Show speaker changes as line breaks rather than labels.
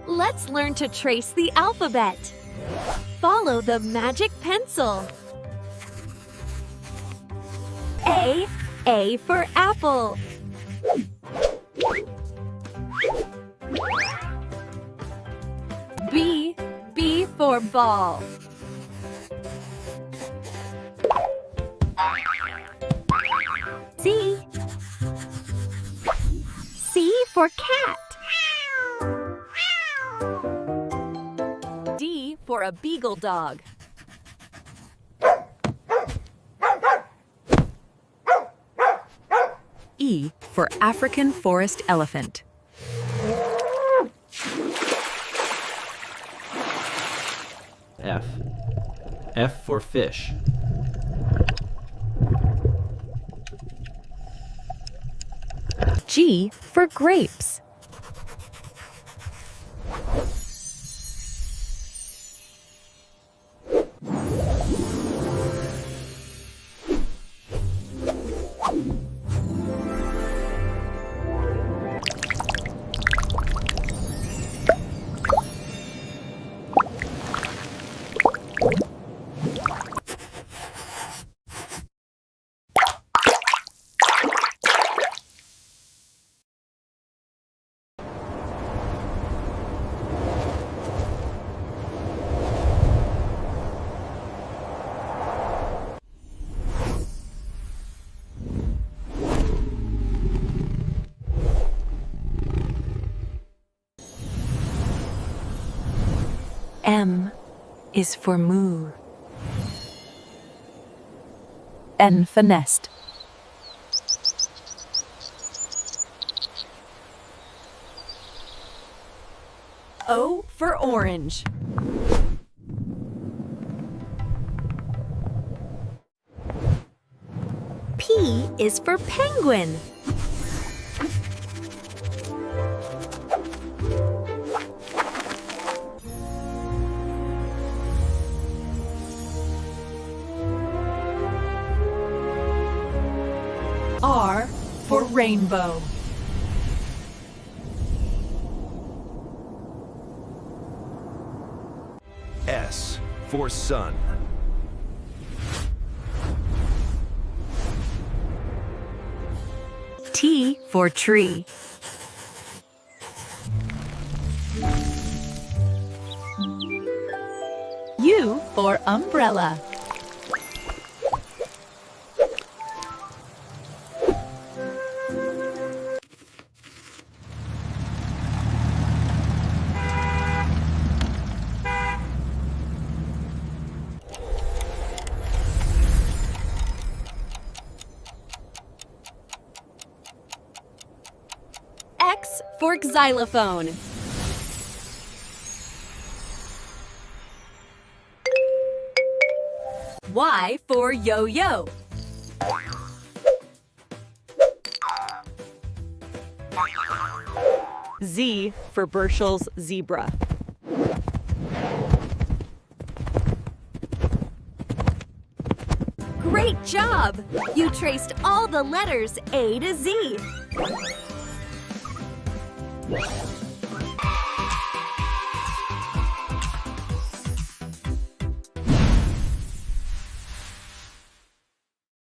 Let's learn to trace the alphabet. Follow the magic pencil. A for apple. B for ball. C for cat. D for a beagle dog.
E for African forest elephant.
F for fish.
G for grapes. M is for moo. N for nest.
O for orange. P is for penguin. R for rainbow.
S for sun.
T for tree. U for umbrella.
X for xylophone. Y for yo-yo.
Z for Burchell's zebra.
Great job! You traced all the letters A to Z.